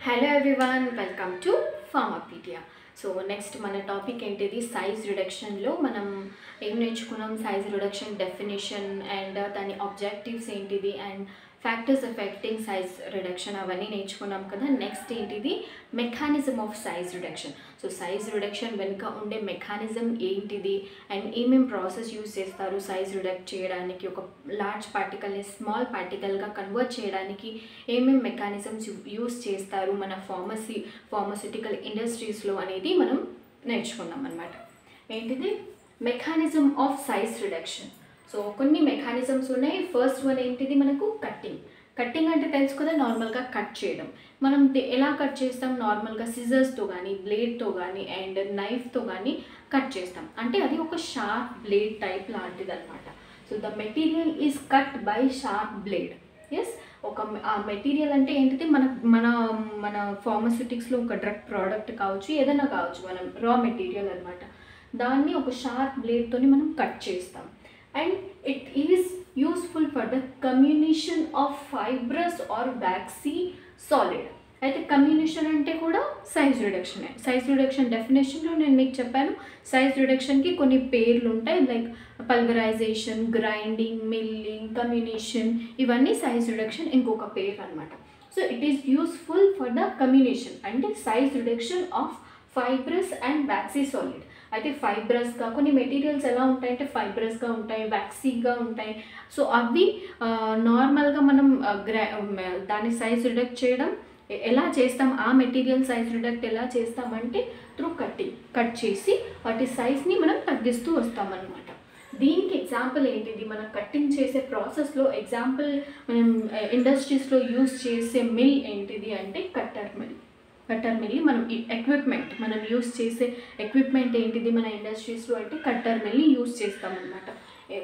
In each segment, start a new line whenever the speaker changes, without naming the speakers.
Hello everyone, welcome to Pharmapedia. So next మన topic ఏంటిది size రిడక్షన్లో మనం ఏం నేర్చుకున్నాం సైజ్ రిడక్షన్ డెఫినేషన్ అండ్ దాని ఆబ్జెక్టివ్స్ ఏంటిది and factors effecting size reduction అవన్నీ నేర్చుకున్నాం కదా. నెక్స్ట్ ఏంటిది mechanism of size reduction. So size reduction వెనుక ఉండే మెకానిజం ఏంటిది అండ్ ఏమేమి ప్రాసెస్ యూజ్ చేస్తారు సైజ్ రిడక్ట్ చేయడానికి, ఒక లార్జ్ పార్టికల్ని స్మాల్ పార్టికల్గా కన్వర్ట్ చేయడానికి ఏమేమి మెకానిజమ్స్ యూజ్ చేస్తారు మన ఫార్మస్యూటికల్ ఇండస్ట్రీస్లో అనేది మనం నేర్చుకున్నాం అన్నమాట. ఏంటిది mechanism of size reduction. So కొన్ని మెకానిజమ్స్ ఉన్నాయి. ఫస్ట్ వన్ ఏంటిది మనకు కట్టింగ్ అంటే తెలుసు కదా, నార్మల్గా కట్ చేయడం. మనం ఎలా కట్ చేస్తాం, నార్మల్గా సిజర్స్తో కానీ బ్లేడ్తో కానీ అండ్ నైఫ్తో కానీ కట్ చేస్తాం. అంటే అది ఒక షార్ప్ బ్లేడ్ టైప్ లాంటిది అనమాట. So the material is cut by sharp blade. Yes, ఆ మెటీరియల్ అంటే ఏంటిది మన మన మన ఫార్మస్యూటిక్స్లో ఒక డ్రగ్ ప్రోడక్ట్ కావచ్చు, ఏదైనా కావచ్చు, మనం రా మెటీరియల్ అనమాట. దాన్ని ఒక షార్ప్ బ్లేడ్తోని మనం కట్ చేస్తాం. And it is useful for the comminution of fibrous or waxy solid. అయితే కమ్యూనిషన్ అంటే కూడా సైజ్ రిడక్షనే. సైజ్ రిడక్షన్ డెఫినేషన్లో నేను మీకు చెప్పాను, సైజ్ రిడక్షన్కి కొన్ని పేర్లు ఉంటాయి, like pulverization, grinding, milling, comminution, ఇవన్నీ సైజ్ రిడక్షన్ ఇంకొక పేరు అనమాట. So it is useful for the comminution అంటే size reduction of fibrous and waxy solid. అయితే ఫైబ్రస్గా కొన్ని మెటీరియల్స్ ఎలా ఉంటాయంటే ఫైబ్రస్గా ఉంటాయి, వ్యాక్సీగా ఉంటాయి. సో అవి నార్మల్గా మనం దాని సైజ్ రిడక్ట్ చేయడం ఎలా చేస్తాం, ఆ మెటీరియల్ సైజ్ రిడక్ట్ ఎలా చేస్తామంటే త్రూ కట్ చేసి వాటి సైజ్ని మనం తగ్గిస్తూ వస్తామన్నమాట. దీనికి ఎగ్జాంపుల్ ఏంటిది, మనం కట్టింగ్ చేసే ప్రాసెస్లో ఎగ్జాంపుల్ మనం ఇండస్ట్రీస్లో యూజ్ చేసే మిల్ ఏంటిది అంటే కట్టర్ మిల్. మనం ఎక్విప్మెంట్ మనం యూస్ చేసే ఎక్విప్మెంట్ ఏంటిది మన ఇండస్ట్రీస్లో అంటే కట్టర్ మిల్ని యూస్ చేస్తామన్నమాట.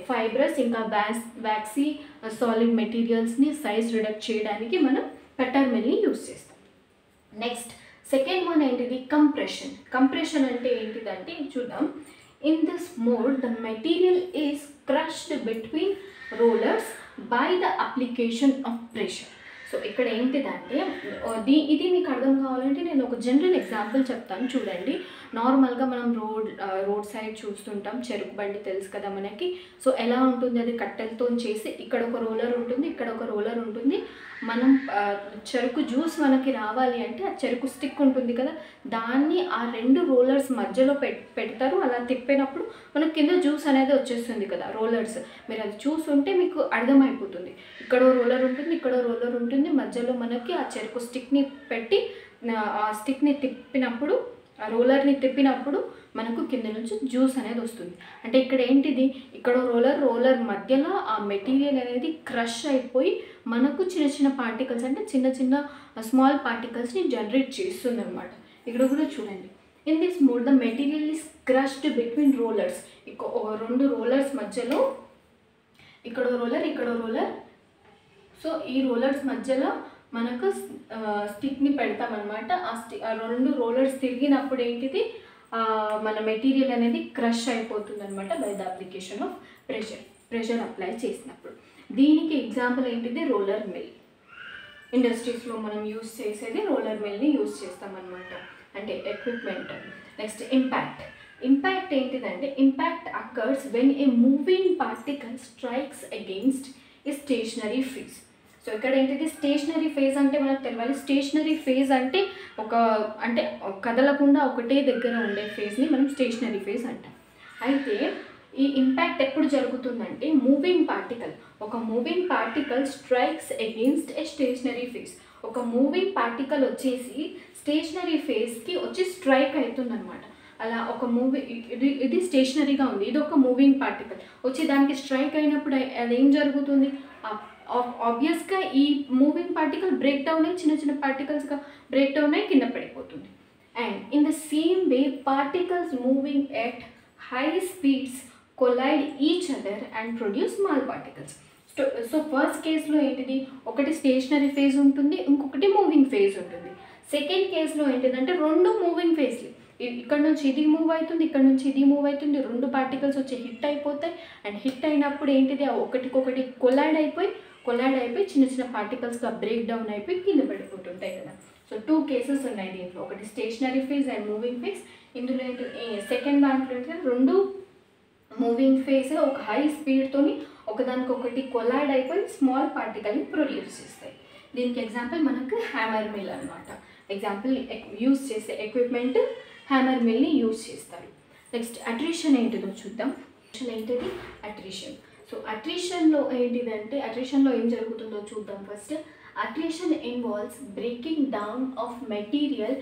ఫైబ్రస్ ఇంకా వ్యాక్సీ సాలిడ్ మెటీరియల్స్ని సైజ్ రిడక్ట్ చేయడానికి మనం కట్టర్ మిల్ని యూస్ చేస్తాం. నెక్స్ట్ సెకండ్ వన్ ఏంటిది కంప్రెషన్ అంటే ఏంటిదంటే చూద్దాం. In this mode the material is crushed between rollers by the application of pressure. So ఇక్కడ ఏంటిదంటే ఇది మీకు అర్థం కావాలంటే నేను ఒక జనరల్ ఎగ్జాంపుల్ చెప్తాను చూడండి. నార్మల్గా మనం రోడ్ సైడ్ చూస్తుంటాం, చెరుకు బండి తెలుసు కదా మనకి. సో ఎలా ఉంటుంది, అది కట్టెలతో చేసి ఇక్కడ ఒక రోలర్ ఉంటుంది, ఇక్కడ ఒక రోలర్ ఉంటుంది. మనం చెరుకు జ్యూస్ మనకి రావాలి అంటే ఆ చెరుకు స్టిక్ ఉంటుంది కదా, దాన్ని ఆ రెండు రోలర్స్ మధ్యలో పెడతారు. అలా తిప్పినప్పుడు మనకి కింద జ్యూస్ అనేది వచ్చేస్తుంది కదా రోలర్స్. మీరు అది చూస్తుంటే మీకు అర్థమైపోతుంది. ఇక్కడ రోలర్ ఉంటుంది, ఇక్కడ రోలర్ ఉంటుంది, మధ్యలో మనకి ఆ చెరుకు స్టిక్ని పెట్టి ఆ స్టిక్ని తిప్పినప్పుడు, ఆ రోలర్ని తిప్పినప్పుడు మనకు కింద నుంచి జ్యూస్ అనేది వస్తుంది. అంటే ఇక్కడ ఏంటిది, ఇక్కడ రోలర్ మధ్యలో ఆ మెటీరియల్ అనేది క్రష్ అయిపోయి మనకు చిన్న చిన్న పార్టికల్స్ అంటే చిన్న స్మాల్ పార్టికల్స్ని జనరేట్ చేస్తుంది అనమాట. ఇక్కడ కూడా చూడండి, in this mode the material is crushed between rollers. రెండు రోలర్స్ మధ్యలో ఇక్కడ రోలర్. సో ఈ రోలర్స్ మధ్యలో మనకు స్టిక్ని పెడతామన్నమాట. ఆ రెండు రోలర్స్ తిరిగినప్పుడు ఏంటిది, మన మెటీరియల్ అనేది క్రష్ అయిపోతుంది అనమాట by the application of pressure apply చేసినప్పుడు. దీనికి ఎగ్జాంపుల్ ఏంటిది, రోలర్ మిల్. ఇండస్ట్రీస్లో మనం యూజ్ చేసేది రోలర్ మిల్ని యూజ్ చేస్తామన్నమాట, అంటే ఎక్విప్మెంట్. నెక్స్ట్ ఇంపాక్ట్ ఏంటిదంటే impact occurs when a moving particle strikes against A stationary phase. So ఇక్కడ ఏంటిది స్టేషనరీ ఫేజ్ అంటే మనకు తెలియాలి. స్టేషనరీ ఫేజ్ అంటే అంటే కదలకుండా ఒకటే దగ్గర ఉండే ఫేజ్ని మనం స్టేషనరీ ఫేజ్ అంటాం. అయితే ఈ ఇంపాక్ట్ ఎప్పుడు జరుగుతుందంటే ఒక మూవింగ్ పార్టికల్ స్ట్రైక్స్ అగెయిన్స్ట్ ఏ స్టేషనరీ ఫేజ్. ఒక మూవింగ్ పార్టికల్ వచ్చేసి స్టేషనరీ ఫేజ్కి వచ్చి స్ట్రైక్ అవుతుందన్నమాట. అలా ఒక ఇది స్టేషనరీగా ఉంది, ఇది ఒక మూవింగ్ పార్టికల్ వచ్చి దానికి స్ట్రైక్ అయినప్పుడు అది ఏం జరుగుతుంది, ఆబ్వియస్గా ఈ మూవింగ్ పార్టికల్ బ్రేక్ డౌన్ అయ్యి చిన్న పార్టికల్స్గా బ్రేక్ డౌన్ అయ్యి కింద పడిపోతుంది. And in the same way particles moving at high speeds collide each other and produce small particles. So first కేసులో ఏంటిది, ఒకటి స్టేషనరీ ఫేజ్ ఉంటుంది, ఇంకొకటి మూవింగ్ ఫేజ్ ఉంటుంది. సెకండ్ కేసులో ఏంటిదంటే రెండు మూవింగ్ ఫేజ్లు, ఇక్కడ నుంచి ఇది మూవ్ అవుతుంది, ఇక్కడ నుంచి ఇది మూవ్ అవుతుంది, రెండు పార్టికల్స్ వచ్చి హిట్ అయిపోతాయి. అండ్ హిట్ అయినప్పుడు ఏంటిది, ఒకటికొకటి కొలైడ్ అయిపోయి చిన్న పార్టికల్స్గా బ్రేక్ డౌన్ అయిపోయి కింద పడిపోతుంటాయి కదా. సో 2 కేసెస్ ఉన్నాయి దీంట్లో, ఒకటి stationary phase and moving phase. ఇందులో సెకండ్ దాంట్లో ఏంటంటే 2 మూవింగ్ ఫేజ్ ఒక హై స్పీడ్తోని ఒకదానికొకటి కొలైడ్ అయిపోయి స్మాల్ పార్టికల్ని ప్రొడ్యూస్ చేస్తాయి. దీనికి ఎగ్జాంపుల్ మనకు హ్యామర్ మిల్ అనమాట. ఎగ్జాంపుల్ యూజ్ చేసే ఎక్విప్మెంట్ హ్యామర్ మిల్ని యూజ్ చేస్తారు. నెక్స్ట్ అట్రిషన్ ఏంటిదో చూద్దాం. ఏంటిది అట్రిషన్? సో అట్రిషన్లో ఏంటిదంటే, అట్రిషన్లో ఏం జరుగుతుందో చూద్దాం first. Attrition involves breaking down of material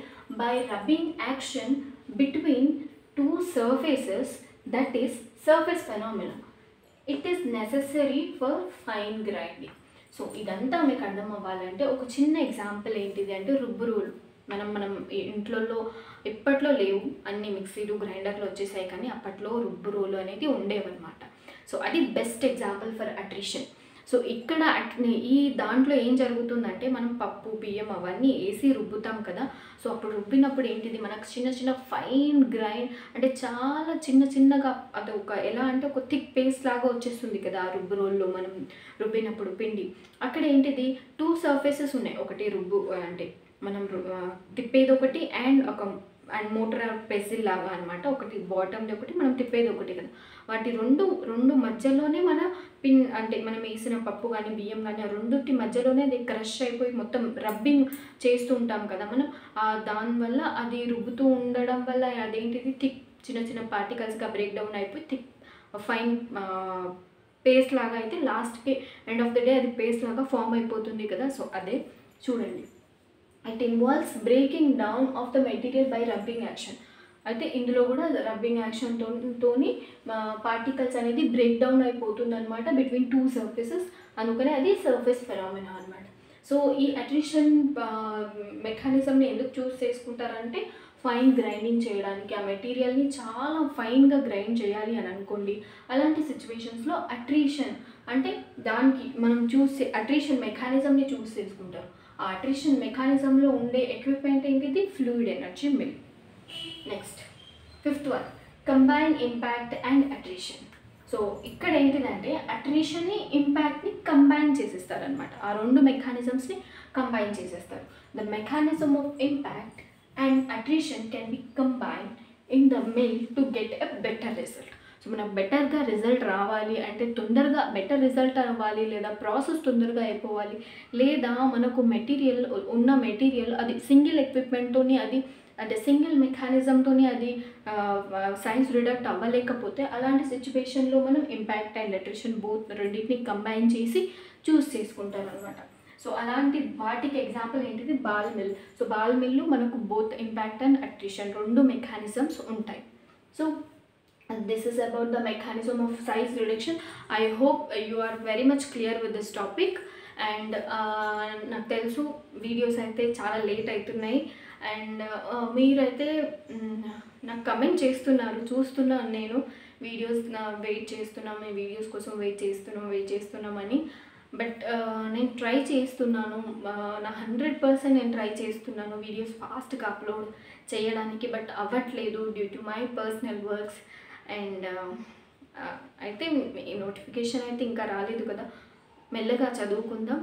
by rubbing action between two surfaces, that is surface phenomena. It is necessary for fine grinding. So ఇదంతా మీకు అర్థం అవ్వాలంటే ఒక చిన్న ఎగ్జాంపుల్ ఏంటిది అంటే రుబ్బు రోలు. మనం ఇంట్లో ఎప్పట్లో లేవు, అన్ని మిక్సీలు గ్రైండర్లు వచ్చేసాయి, కానీ అప్పట్లో రుబ్బు రోలు అనేది ఉండేవన్నమాట. సో అది best example for attrition. So ఇక్కడ ఈ దాంట్లో ఏం జరుగుతుందంటే మనం పప్పు బియ్యం అవన్నీ వేసి రుబ్బుతాం కదా. సో అప్పుడు రుబ్బినప్పుడు ఏంటిది మనకు చిన్న చిన్న ఫైన్ గ్రైండ్ అంటే చాలా చిన్నగా అది ఎలా అంటే ఒక థిక్ పేస్ట్ లాగా వచ్చేస్తుంది కదా ఆ రుబ్బు రోల్లో మనం రుబ్బినప్పుడు పిండి. అక్కడ ఏంటిది 2 సర్ఫేసెస్ ఉన్నాయి, ఒకటి రుబ్బు అంటే మనం తిప్పేది ఒకటి అండ్ మోటార్ పెసిల్ లాగా అనమాట, ఒకటి బాటమ్ది ఒకటి మనం తిప్పేది ఒకటి కదా. వాటి రెండు మధ్యలోనే మన అంటే మనం వేసిన పప్పు కానీ బియ్యం కానీ ఆ రెండుటి మధ్యలోనే అది క్రష్ అయిపోయి మొత్తం రబ్బింగ్ చేస్తూ ఉంటాం కదా మనం. దానివల్ల అది రుబ్బుతూ ఉండడం వల్ల అదేంటిది థిక్ చిన్న పార్టికల్స్గా బ్రేక్ డౌన్ అయిపోయి థిక్ ఫైన్ పేస్ట్ లాగా అయితే లాస్ట్కి ఎండ్ ఆఫ్ ద డే అది పేస్ట్ లాగా ఫామ్ అయిపోతుంది కదా. సో అదే చూడండి, it involves breaking down of the material by rubbing action. అయితే ఇందులో కూడా రబ్బింగ్ యాక్షన్తోని పార్టికల్స్ అనేది బ్రేక్ డౌన్ అయిపోతుంది అనమాట బిట్వీన్ 2 సర్ఫేసెస్. అందుకనే అది సర్ఫేస్ ఫెనామినా అనమాట. సో ఈ అట్రిషన్ మెకానిజంని ఎందుకు చూస్ చేసుకుంటారంటే ఫైన్ గ్రైండింగ్ చేయడానికి, ఆ మెటీరియల్ని చాలా ఫైన్గా గ్రైండ్ చేయాలి అని అనుకోండి. అలాంటి సిచ్యువేషన్స్లో అట్రిషన్ అంటే దానికి మనం అట్రిషన్ మెకానిజంని చూస్ చేసుకుంటారు. ఆ అట్రిషన్ మెకానిజంలో ఉండే ఎక్విప్మెంట్ ఏంటిది? Fluid energy mill. Next 5th one, combine impact and attrition. So ఇక్కడ ఏంటిదంటే అట్రిషన్ని ఇంపాక్ట్ని కంబైన్ చేసేస్తారనమాట. ఆ 2 మెకానిజమ్స్ని కంబైన్ చేసేస్తారు. The mechanism of impact and attrition can be combine in the mill to get a better result. So మనకు బెటర్గా రిజల్ట్ రావాలి అంటే తొందరగా బెటర్ రిజల్ట్ అవ్వాలి, లేదా ప్రాసెస్ తొందరగా అయిపోవాలి, లేదా మనకు మెటీరియల్ అది సింగిల్ ఎక్విప్మెంట్తోని అది అంటే సింగిల్ మెకానిజంతోని అది సైన్స్ రిడక్ట్ అవ్వలేకపోతే అలాంటి సిచ్యువేషన్లో మనం ఇంపాక్ట్ అండ్ అట్రిషన్ బోత్ రెండింటిని కంబైన్ చేసి చూస్ చేసుకుంటారు అనమాట. సో అలాంటి వాటికి ఎగ్జాంపుల్ ఏంటిది? Ball mill. So ball mill మనకు both impact and attrition 2 mechanisms ఉంటాయి. So this is about the mechanism of size reduction. I hope you are very much clear with this topic. And నాకు తెలుసు videos అయితే చాలా late అవుతున్నాయి, and మీరైతే నాకు comment చేస్తున్నారు, చూస్తున్నాను నేను వీడియోస్ వెయిట్ చేస్తున్నాం, మీ వీడియోస్ కోసం వెయిట్ చేస్తున్నామని. బట్ నేను ట్రై చేస్తున్నాను, నా 100% నేను ట్రై చేస్తున్నాను వీడియోస్ ఫాస్ట్గా అప్లోడ్ చేయడానికి, బట్ అవ్వట్లేదు due to my personal works. And అయితే ఈ నోటిఫికేషన్ అయితే ఇంకా రాలేదు కదా, మెల్లగా చదువుకుందాం.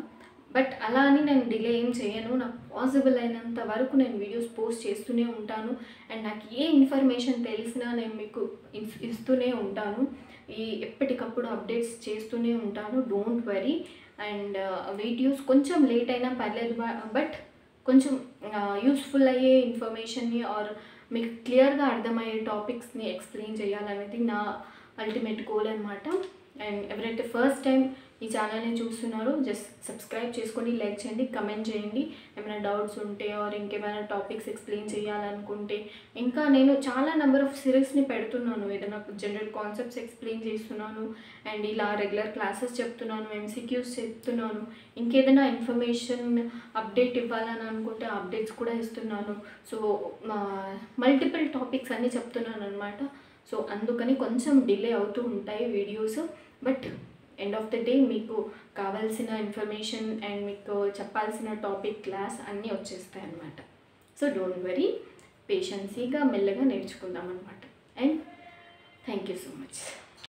బట్ అలా అని నేను డిలే ఏం చేయను, నాకు పాసిబుల్ అయినంత వరకు నేను వీడియోస్ పోస్ట్ చేస్తూనే ఉంటాను. అండ్ నాకు ఏ ఇన్ఫర్మేషన్ తెలిసినా నేను మీకు ఇస్తూనే ఉంటాను, ఎప్పటికప్పుడు అప్డేట్స్ చేస్తూనే ఉంటాను, డోంట్ వరీ. అండ్ వీడియోస్ కొంచెం లేట్ అయినా పర్లేదు, బట్ కొంచెం యూస్ఫుల్ అయ్యే ఇన్ఫర్మేషన్ని ఆర్ మీకు క్లియర్గా అర్థమయ్యే టాపిక్స్ని ఎక్స్ప్లెయిన్ చేయాలనేది నా అల్టిమేట్ గోల్ అనమాట. అండ్ ఎవరైతే ఫస్ట్ టైం ఈ ఛానల్ని చూస్తున్నారో జస్ట్ సబ్స్క్రైబ్ చేసుకొని, లైక్ చేయండి, కమెంట్ చేయండి. ఏమైనా డౌట్స్ ఉంటే ఆర్ ఇంకేమైనా టాపిక్స్ ఎక్స్ప్లెయిన్ చేయాలనుకుంటే, ఇంకా నేను చాలా నెంబర్ ఆఫ్ సిరీస్ని పెడుతున్నాను, ఏదైనా జనరల్ కాన్సెప్ట్స్ ఎక్స్ప్లెయిన్ చేస్తున్నాను, అండ్ ఇలా రెగ్యులర్ క్లాసెస్ చెప్తున్నాను, MCQs చెప్తున్నాను, ఇంకేదైనా ఇన్ఫర్మేషన్ అప్డేట్ ఇవ్వాలని అనుకుంటే అప్డేట్స్ కూడా ఇస్తున్నాను. సో మల్టిపుల్ టాపిక్స్ అన్నీ చెప్తున్నాను అనమాట. సో అందుకని కొంచెం డిలే అవుతూ ఉంటాయి videos, but end of the day మీకు కావాల్సిన ఇన్ఫర్మేషన్ అండ్ మీకు చెప్పాల్సిన టాపిక్ క్లాస్ అన్నీ వచ్చేస్తాయి అన్నమాట. సో డోంట్ వరీ, పేషెన్సీగా మెల్లగా నేర్చుకుందాం అనమాట. And thank you so much.